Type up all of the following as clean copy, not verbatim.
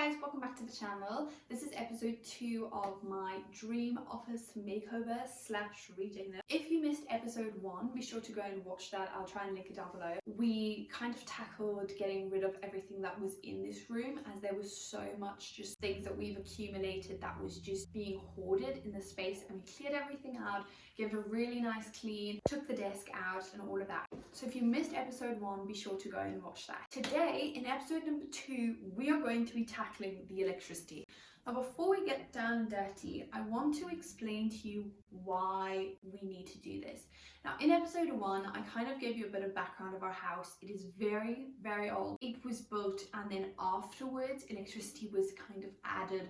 guys, welcome back to the channel. This is episode 2 of my dream office makeover slash reading. If you missed episode 1, be sure to go and watch that. I'll try and link it down below. We kind of tackled getting rid of everything that was in this room, as there was so much just things that we've accumulated that was just being hoarded in the space, and we cleared everything out, gave it a really nice clean, took the desk out and all of that. So if you missed episode 1, be sure to go and watch that. Today in episode number 2, we are going to be tackling the electricity. Now before we get down and dirty, I want to explain to you why we need to do this. Now in episode 1, I kind of gave you a bit of background of our house. It is very, very old. It was built and then afterwards electricity was kind of added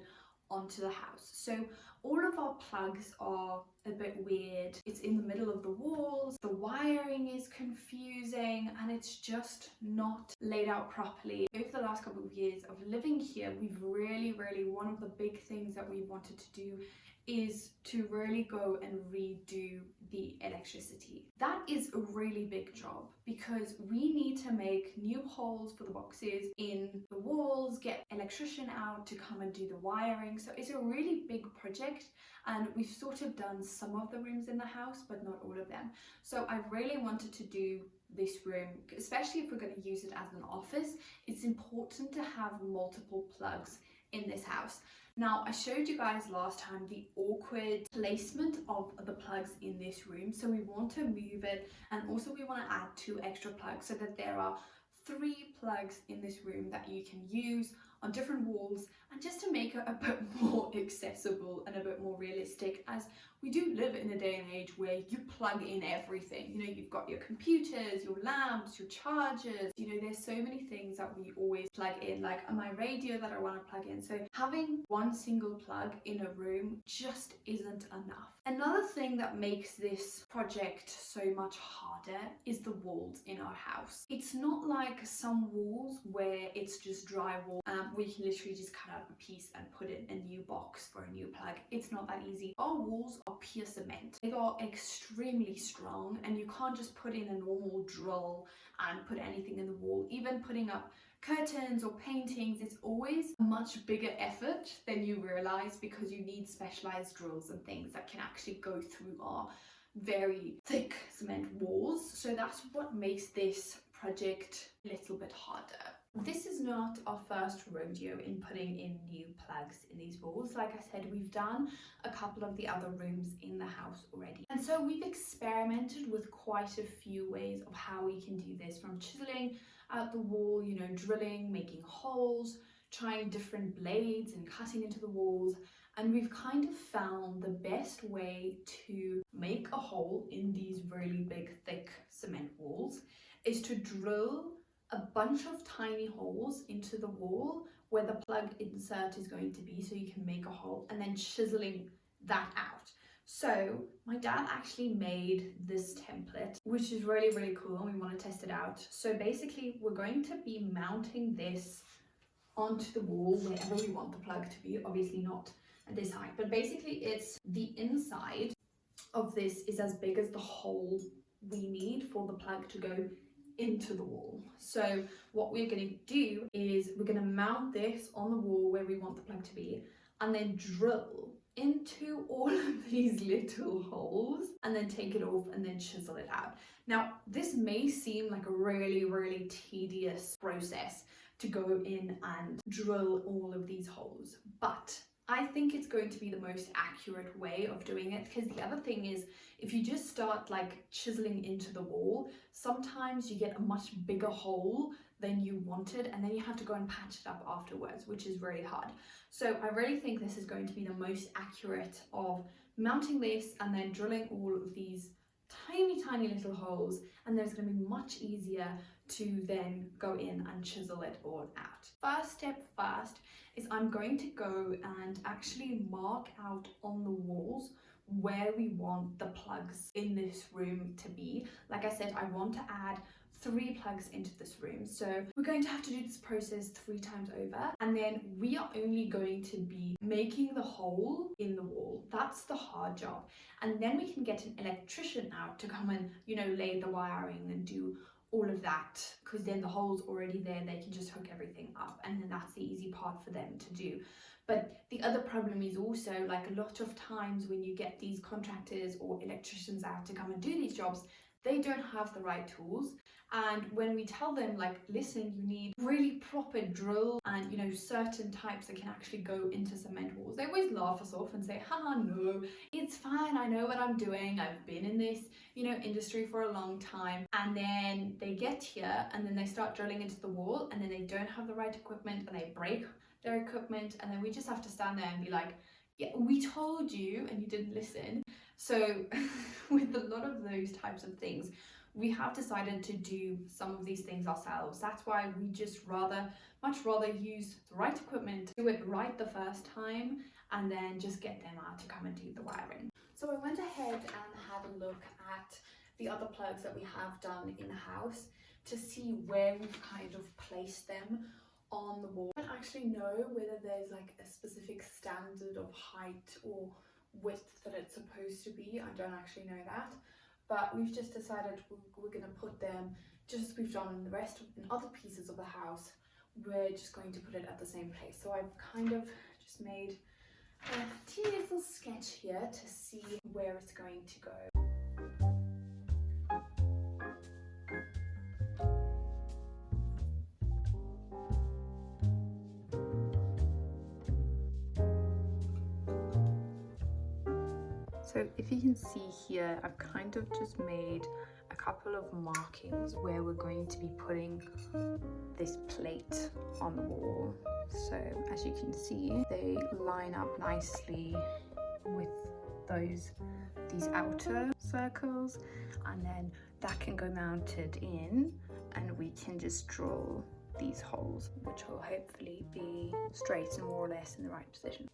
onto the house. So all of our plugs are a bit weird. It's in the middle of the walls, the wiring is confusing, and it's just not laid out properly. Over the last couple of years of living here, we've really, one of the big things that we wanted to do is to really go and redo the electricity. That is a really big job because we need to make new holes for the boxes in the walls, get electrician out to come and do the wiring. So it's a really big project, and we've sort of done some of the rooms in the house but not all of them. So I really wanted to do this room, especially if we're going to use it as an office. It's important to have multiple plugs in this house. Now, I showed you guys last time the awkward placement of the plugs in this room. So we want to move it, and also we want to add 2 extra plugs so that there are 3 plugs in this room that you can use on different walls, and just to make it a bit more accessible and a bit more realistic, as we do live in a day and age where you plug in everything. You know, you've got your computers, your lamps, your chargers, you know, there's so many things that we always plug in, like my radio that I want to plug in. So having one single plug in a room just isn't enough. Another thing that makes this project so much harder is the walls in our house. It's not like some walls where it's just drywall and we can literally just cut out a piece and put in a new box for a new plug. It's not that easy. Our walls are pure cement. They are extremely strong, and you can't just put in a normal drill and put anything in the wall. Even putting up curtains or paintings, it's always a much bigger effort than you realize, because you need specialized drills and things that can actually go through our very thick cement walls. So that's what makes this project a little bit harder. This is not our first rodeo in putting in new plugs in these walls. Like I said, we've done a couple of the other rooms in the house already. And so we've experimented with quite a few ways of how we can do this, from chiseling out the wall, you know, drilling, making holes, trying different blades and cutting into the walls. And we've kind of found the best way to make a hole in these really big, thick cement walls is to drill a bunch of tiny holes into the wall where the plug insert is going to be, so you can make a hole, and then chiseling that out. So my dad actually made this template, which is really cool, and we want to test it out. So basically we're going to be mounting this onto the wall wherever we want the plug to be, obviously not at this height, but basically it's the inside of this is as big as the hole we need for the plug to go into the wall. So what we're going to do is we're going to mount this on the wall where we want the plug to be, and then drill into all of these little holes, and then take it off and then chisel it out. Now this may seem like a really tedious process to go in and drill all of these holes, but I think it's going to be the most accurate way of doing it, because the other thing is, if you just start like chiseling into the wall, sometimes you get a much bigger hole than you wanted, and then you have to go and patch it up afterwards, which is really hard. So I really think this is going to be the most accurate of mounting this and then drilling all of these tiny little holes, and then it's going to be much easier to then go in and chisel it all out. First step first is I'm going to go and actually mark out on the walls where we want the plugs in this room to be. Like I said, I want to add 3 plugs into this room, so we're going to have to do this process 3 times over, and then we are only going to be making the hole in the wall. That's the hard job, and then we can get an electrician out to come and, you know, lay the wiring and do all of that, because then the hole's already there, they can just hook everything up, and then that's the easy part for them to do. But the other problem is also, like, a lot of times when you get these contractors or electricians out to come and do these jobs, they don't have the right tools. And when we tell them, like, listen, you need really proper drill and, you know, certain types that can actually go into cement walls, they always laugh us off and say, haha, no, it's fine, I know what I'm doing, I've been in this, you know, industry for a long time. And then they get here and then they start drilling into the wall, and then they don't have the right equipment and they break their equipment, and then we just have to stand there and be like, yeah, we told you and you didn't listen. So with a lot of those types of things, we have decided to do some of these things ourselves. That's why we just much rather use the right equipment, do it right the first time, and then just get them out to come and do the wiring. So I went ahead and had a look at the other plugs that we have done in the house to see where we've kind of placed them on the wall. I don't actually know whether there's like a specific standard of height or width that it's supposed to be. I don't actually know that, but we've just decided we're going to put them, just as we've done in the rest of in other pieces of the house, we're just going to put it at the same place. So I've kind of just made a teeny little sketch here to see where it's going to go. So if you can see here, I've kind of just made a couple of markings where we're going to be putting this plate on the wall. So as you can see, they line up nicely with these outer circles, and then that can go mounted in, and we can just drill these holes, which will hopefully be straight and more or less in the right position.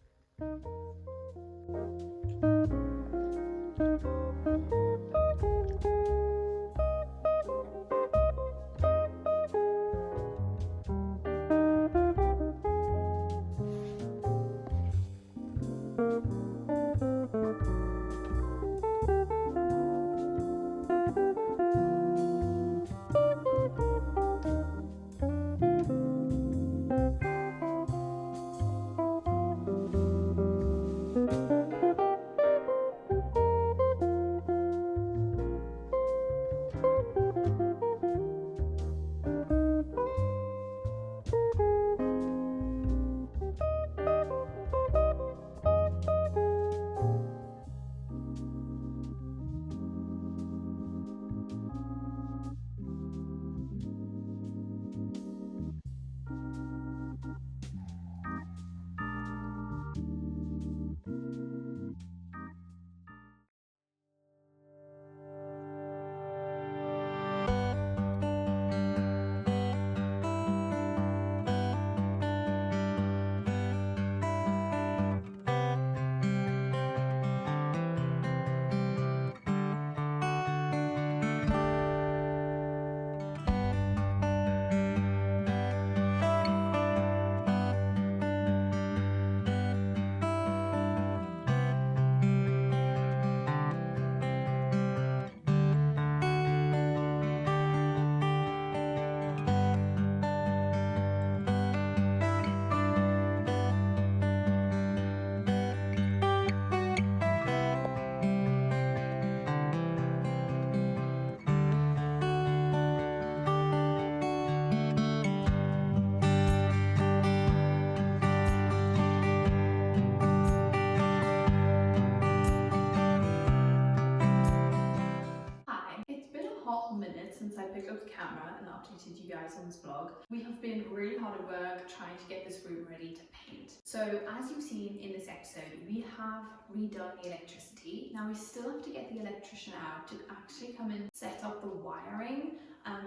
Since I picked up the camera and updated you guys on this vlog. We have been really hard at work trying to get this room ready to paint. So as you've seen in this episode, we have redone the electricity. Now we still have to get the electrician out to actually come and set up the wiring.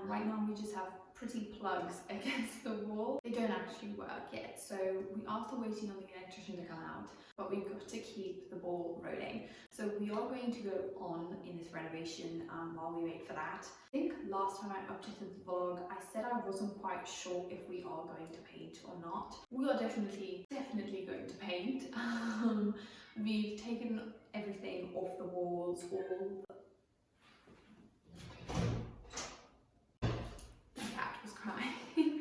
Right now we just have pretty plugs against the wall. They don't actually work yet, so we are still waiting on the electrician to come out, but we've got to keep the ball rolling. So we are going to go on in this renovation while we wait for that. I think last time I updated the vlog, I said I wasn't quite sure if we are going to paint or not. We are definitely going to paint. We've taken everything off the walls, all crying.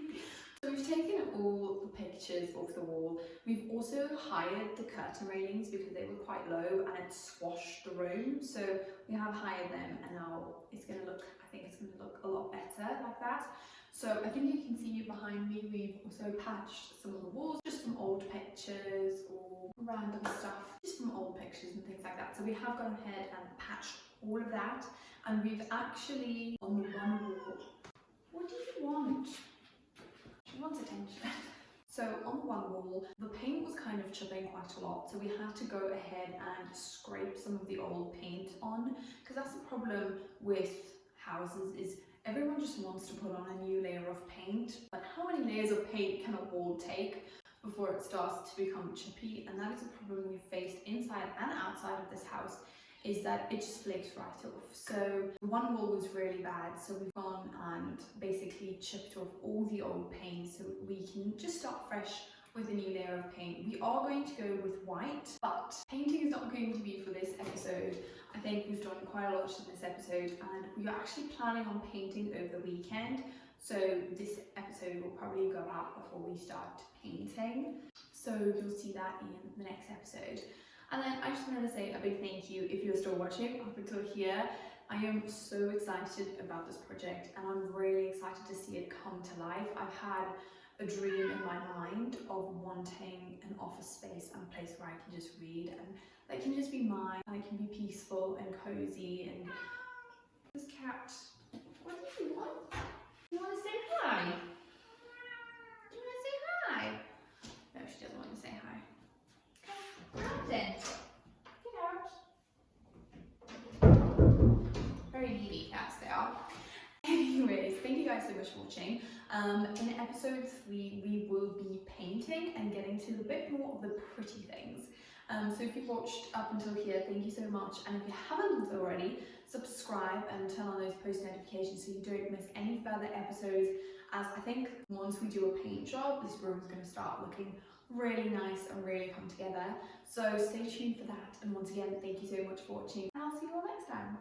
So we've taken all the pictures off the wall. We've also hired the curtain railings because they were quite low and it squashed the room. So we have hired them and now it's going to look, I think it's going to look a lot better like that. So I think you can see behind me, we've also patched some of the walls just from old pictures or random stuff, just from old pictures and things like that. So we have gone ahead and patched all of that, and we've actually, on the one wall, what do you want? She wants attention. So on the one wall, the paint was kind of chipping quite a lot, so we had to go ahead and scrape some of the old paint on, because that's the problem with houses, is everyone just wants to put on a new layer of paint, but how many layers of paint can a wall take before it starts to become chippy? And that is a problem we've faced inside and outside of this house, is that it just flakes right off. So one wall was really bad, so we've gone and basically chipped off all the old paint so we can just start fresh with a new layer of paint. We are going to go with white, but painting is not going to be for this episode. I think we've done quite a lot in this episode and we are actually planning on painting over the weekend. So this episode will probably go out before we start painting. So you'll see that in the next episode. And then I just wanted to say a big thank you if you're still watching up until here. I am so excited about this project and I'm really excited to see it come to life. I've had a dream in my mind of wanting an office space and a place where I can just read and that can just be mine and it can be peaceful and cozy. And this cat, what do you want? You want to say hi? Do you want to say hi? No, she doesn't want to say hi. Come then. Get out. Very needy cats they are. Anyways, thank you guys so much for watching. In episode 3 we will be painting and getting to a bit more of the pretty things. So if you've watched up until here, thank you so much, and if you haven't already, subscribe and turn on those post notifications so you don't miss any further episodes, as I think once we do a paint job this room is going to start looking really nice and really come together. So stay tuned for that, and once again thank you so much for watching and I'll see you all next time.